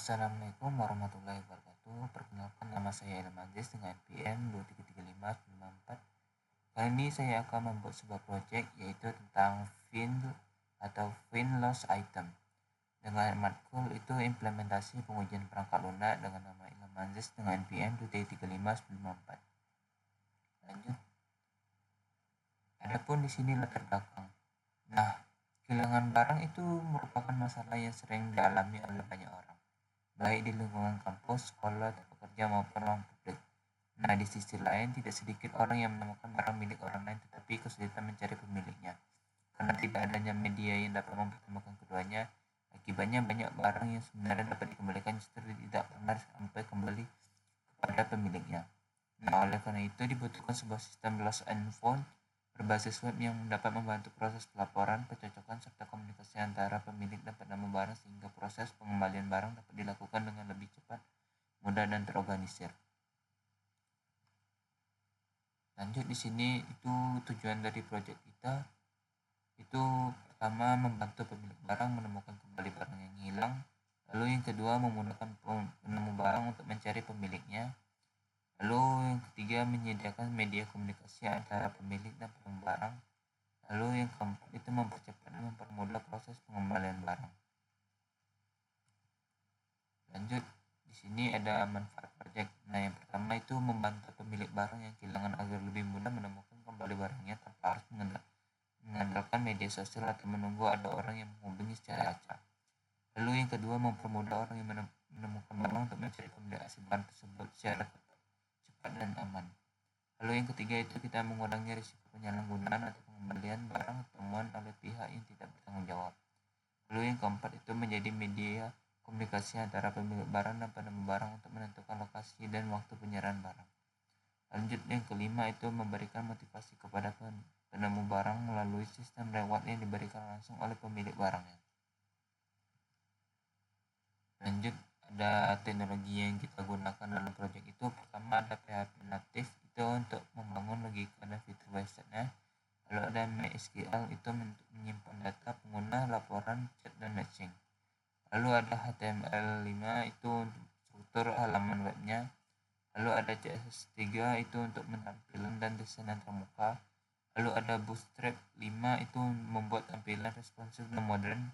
Assalamualaikum warahmatullahi wabarakatuh. Perkenalkan, nama saya Ilham Aziz dengan NPM 2335994. Kali ini saya akan membuat sebuah proyek yaitu tentang find atau find lost item. Dengan matkul itu implementasi pengujian perangkat lunak dengan nama Ilham Aziz dengan NPM 2335994. Lanjut. Adapun di sini latar belakang. Nah, kehilangan barang itu merupakan masalah yang sering dialami oleh banyak orang, baik di lingkungan kampus, sekolah, tempat kerja maupun ruang publik. Nah, di sisi lain, tidak sedikit orang yang menemukan barang milik orang lain tetapi kesulitan mencari pemiliknya. Karena tidak adanya media yang dapat mempertemukan keduanya, akibatnya banyak barang yang sebenarnya dapat dikembalikan justru tidak pernah sampai kembali kepada pemiliknya. Nah, oleh karena itu dibutuhkan sebuah sistem lost and found berbasis web yang dapat membantu proses pelaporan, pencocokan, serta komunikasi antara pemilik dan penemu barang sehingga proses pengembalian barang dapat dilakukan dengan lebih cepat, mudah, dan terorganisir. Lanjut, di sini itu tujuan dari proyek kita itu pertama membantu pemilik barang menemukan kembali barang yang hilang, lalu yang kedua memudahkan penemu barang untuk mencari pemiliknya, lalu yang ketiga menyediakan media komunikasi antara pemilik dan penemu barang, lalu yang keempat itu mempercepat dan mempermudah proses pengembalian barang. Lanjut, di sini ada manfaat proyek. Nah, yang pertama itu membantu pemilik barang yang kehilangan agar lebih mudah menemukan kembali barangnya tanpa harus mengandalkan media sosial atau menunggu ada orang yang menghubungi secara acak. Lalu yang kedua mempermudah orang yang menemukan barang untuk mencari pemilik asli barang tersebut secara cepat dan aman. Lalu yang ketiga itu kita mengurangi risiko penyalahgunaan atau pengembalian barang temuan oleh pihak yang tidak bertanggung jawab. Lalu yang keempat itu menjadi media komunikasi antara pemilik barang dan penemu barang untuk menentukan lokasi dan waktu penyerahan barang. Lanjut, yang kelima itu memberikan motivasi kepada penemu barang melalui sistem reward yang diberikan langsung oleh pemilik barangnya. Lanjut, ada teknologi yang kita gunakan dalam proyek itu. Pertama ada PHP native itu untuk membangun logika dan fitur websitenya. Lalu ada MySQL itu untuk menyimpan data pengguna, laporan, chat, dan matching. Lalu ada HTML5 itu untuk struktur halaman webnya. Lalu ada CSS3 itu untuk tampilan dan desain antarmuka. Lalu ada Bootstrap 5 itu membuat tampilan responsif dan modern.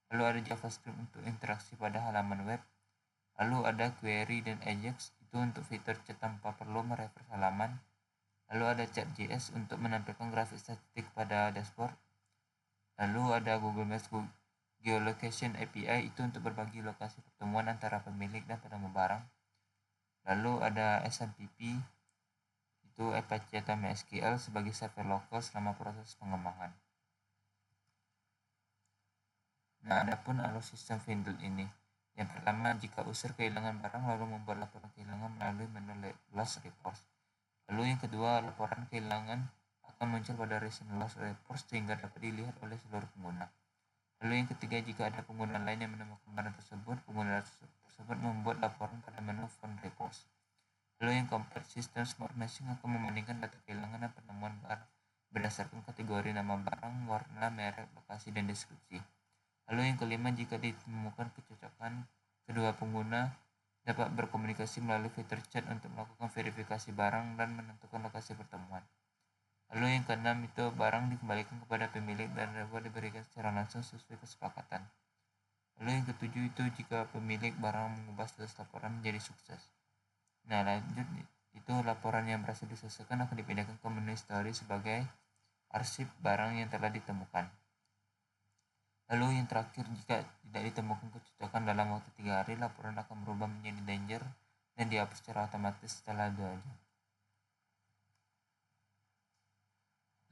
Lalu ada JavaScript untuk interaksi pada halaman web. Lalu ada Query dan Ajax itu untuk fitur chat tanpa perlu merefresh halaman. Lalu ada Chat.js untuk menampilkan grafik statistik pada dashboard. Lalu ada Google Maps Geolocation API itu untuk berbagi lokasi pertemuan antara pemilik dan penemu barang. Lalu ada SMTP itu Apache atau MySQL sebagai server lokal selama proses pengembangan. Nah, adapun alur sistem Findle ini. Yang pertama, jika user kehilangan barang lalu membuat laporan kehilangan melalui menu Lost Reports. Lalu yang kedua, laporan kehilangan akan muncul pada recent Lost Reports sehingga dapat dilihat oleh seluruh pengguna. Lalu yang ketiga, jika ada pengguna lain yang menemukan barang tersebut, pengguna tersebut membuat laporan pada menu Found Reports. Lalu yang keempat, sistem Smart Matching akan membandingkan data kehilangan dan penemuan barang berdasarkan kategori nama barang, warna, merek, lokasi, dan deskripsi. Lalu yang kelima, jika ditemukan kecocokan, kedua pengguna dapat berkomunikasi melalui fitur chat untuk melakukan verifikasi barang dan menentukan lokasi pertemuan. Lalu yang keenam itu barang dikembalikan kepada pemilik dan reward diberikan secara langsung sesuai kesepakatan. Lalu yang ketujuh itu jika pemilik barang mengubah status laporan menjadi sukses. Nah, lanjut itu laporan yang berhasil diselesaikan akan dipindahkan ke menu history sebagai arsip barang yang telah ditemukan. Lalu yang terakhir, jika tidak ditemukan kecocokan dalam waktu 3 hari, laporan akan berubah menjadi danger dan dihapus secara otomatis setelah 2 jam.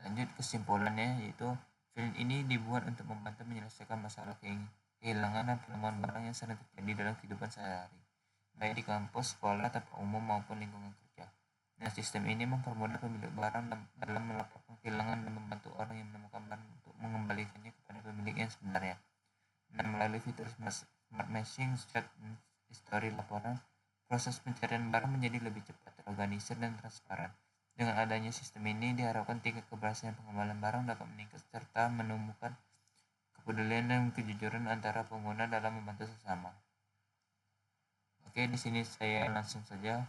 Lanjut, kesimpulannya yaitu film ini dibuat untuk membantu menyelesaikan masalah kehilangan dan penemuan barang yang sering terjadi dalam kehidupan sehari-hari, baik di kampus, sekolah, tempat umum maupun lingkungan kerja. Nah, sistem ini mempermudah pemilik barang dalam melaporkan kehilangan dan membantu orang yang menemukan barang untuk mengembalikannya kepada pemilik yang sebenarnya. Nah, melalui fitur Smart Matching, chat, history laporan, proses pencarian barang menjadi lebih cepat, terorganisir, dan transparan. Dengan adanya sistem ini diharapkan tingkat keberhasilan pengembalian barang dapat meningkat serta menemukan kepedulian dan kejujuran antara pengguna dalam membantu sesama. Oke, di sini saya langsung saja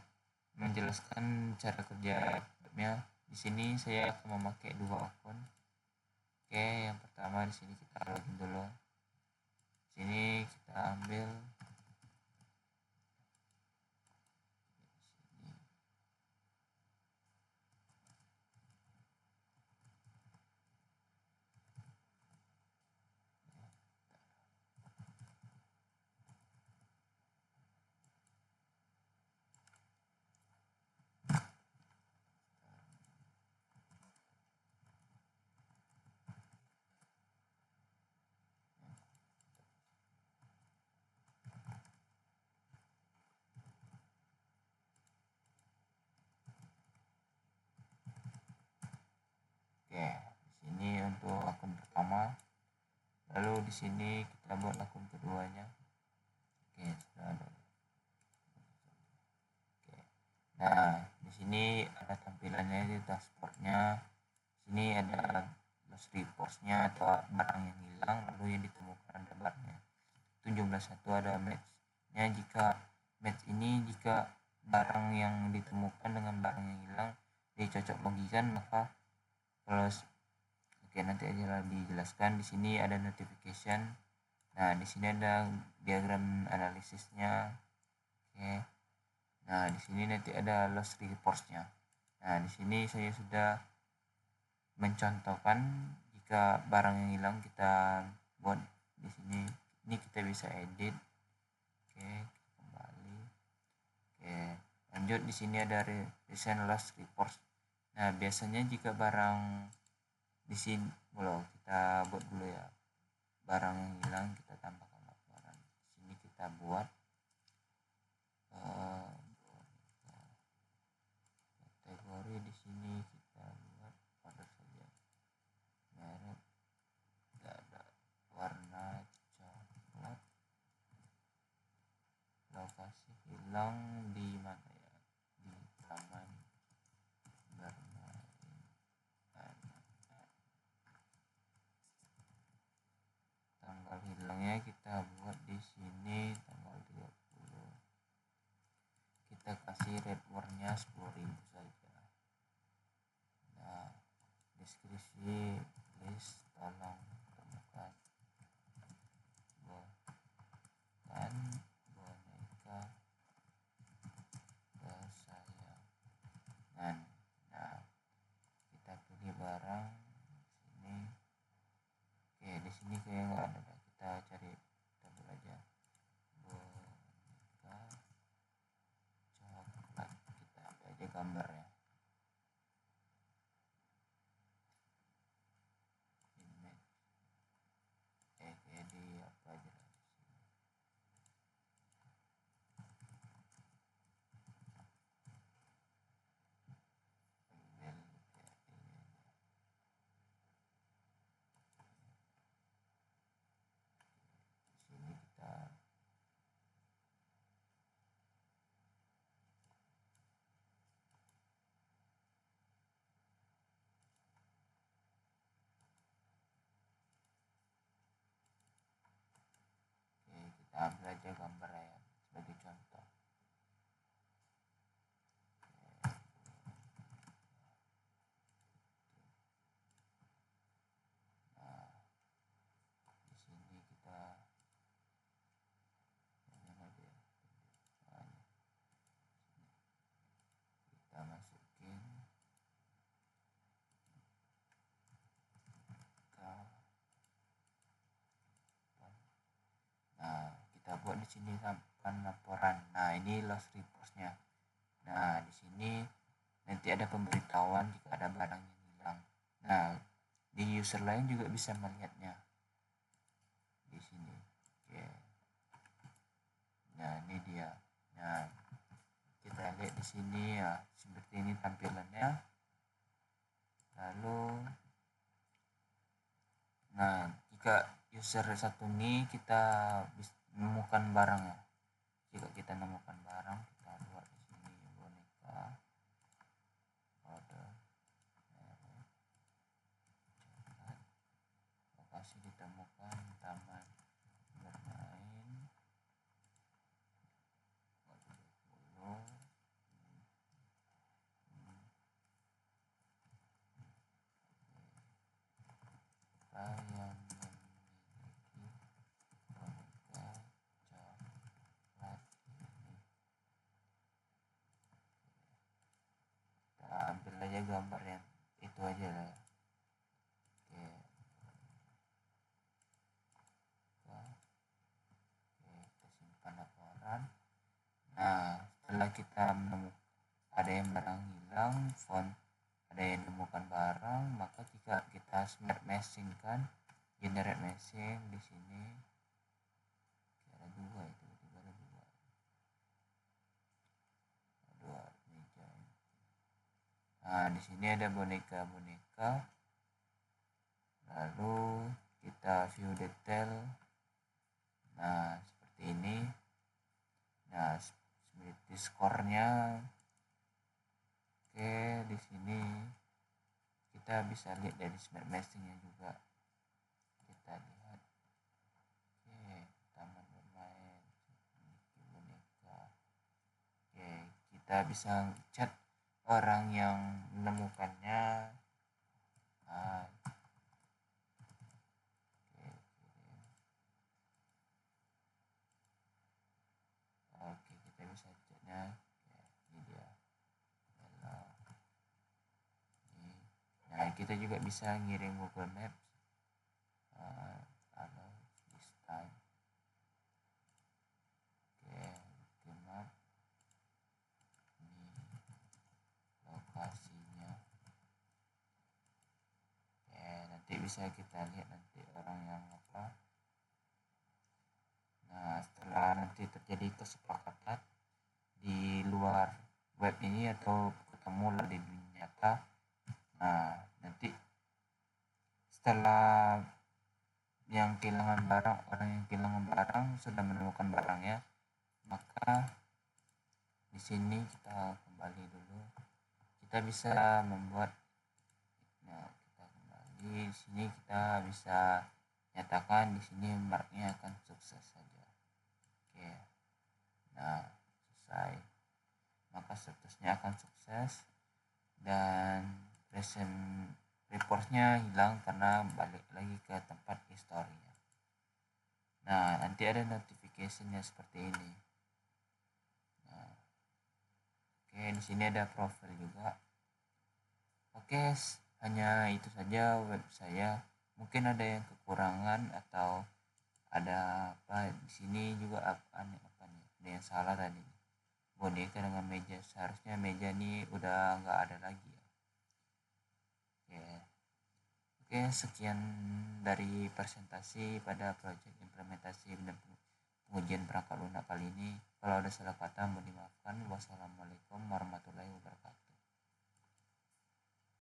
menjelaskan cara kerja webnya. Di sini saya akan memakai dua akun. Oke, yang pertama di sini kita login dulu. Di sini kita ambil oke, di sini untuk akun pertama. Lalu di sini kita buat akun keduanya. Oke, sudah ada. Oke. Nah, di sini ada tampilannya di dashboardnya. Sini ada loss reports-nya atau barang yang hilang lalu yang ditemukan ada barangnya. 17.1 ada match-nya. Jika match ini jika barang yang ditemukan dengan barang yang hilang dicocok logikan, maka kalau oke, nanti aja dijelaskan. Di sini ada notification. Nah, di sini ada diagram analisisnya. Oke. Nah, di sini nanti ada loss reports-nya. Nah, di sini saya sudah mencontohkan jika barang yang hilang kita buat di sini. Ini kita bisa edit. Oke, kembali. Oke, lanjut. Di sini ada recent loss reports. Nah, biasanya jika barang di sini kita buat dulu ya, barang yang hilang kita tambahkan laporan. Di sini kita buat kategori. Di sini kita buat order saja, merek tidak ada, warna coklat, lokasi hilang di mana ya, di taman bermain anak. Tanggal hilangnya kita buat di sini tanggal 30. Kita kasih red warnya 10.000 saja. Nah, deskripsi list tolong temukan bukan boneka kesayangan. Nah, kita pilih barang sini. Oke, di sini kayak nggak ada, kita cari tabel aja boneka coklat, kita ambil aja gambarnya. Jadi apa aja sini kita ambil aja gambar ya sebagai contoh. Nah, di sini kita kita masukin ke. Nah, kita buat di sini sampai laporan. Nah, ini loss reports-nya. Nah, di sini nanti ada pemberitahuan jika ada barang yang hilang. Nah, di user lain juga bisa melihatnya di sini. Oke. Nah, ini dia. Nah, kita lihat di sini ya, seperti ini tampilannya. Lalu, nah, jika user satu ini kita bisa menemukan barang ya. Jika kita menemukan barang, kita buat di sini boneka order merek coklat, lokasi ditemukan taman bermain kita menemukan ada yang barang hilang, font ada yang menemukan barang, maka jika kita smart meshing kan, generate meshing di sini ada dua, itu tiba ada dua meja. Nah di sini ada boneka, lalu kita view detail. Nah seperti ini. Nah seperti skornya. Oke, di sini kita bisa lihat dari smart meshingnya juga. Kita lihat. Oke, taman bermain, boneka. Oke, kita bisa chat orang yang menemukannya. Nah, oke, kita bisa chatnya. Ini dia. Nah, kita juga bisa ngirim Google Maps. Atau this time. Oke, Google Map. Ini lokasinya. Oke, nanti bisa kita lihat nanti orang yang apa. Nah, setelah nanti terjadi kesepakatan di luar web ini atau ketemu lah di dunia nyata. Nah, nanti setelah yang kehilangan barang, orang yang kehilangan barang sudah menemukan barangnya, maka di sini kita kembali dulu. Kita bisa membuat, nah kita kembali di sini kita bisa nyatakan di sini marknya akan sukses saja. Oke, nah selesai. Maka statusnya akan sukses dan present reportnya hilang karena balik lagi ke tempat historinya. Nah, nanti ada notificationnya seperti ini. Nah, oke, di sini ada profil juga. Oke, hanya itu saja web saya. Mungkin ada yang kekurangan atau ada apa di sini juga apa nih? Ada yang salah tadi. Boneka dengan meja, seharusnya meja ini udah nggak ada lagi ya. Oke, sekian dari presentasi pada proyek implementasi dan pengujian perangkat lunak kali ini. Kalau ada salah kata mohon dimaafkan. Wassalamualaikum warahmatullahi wabarakatuh.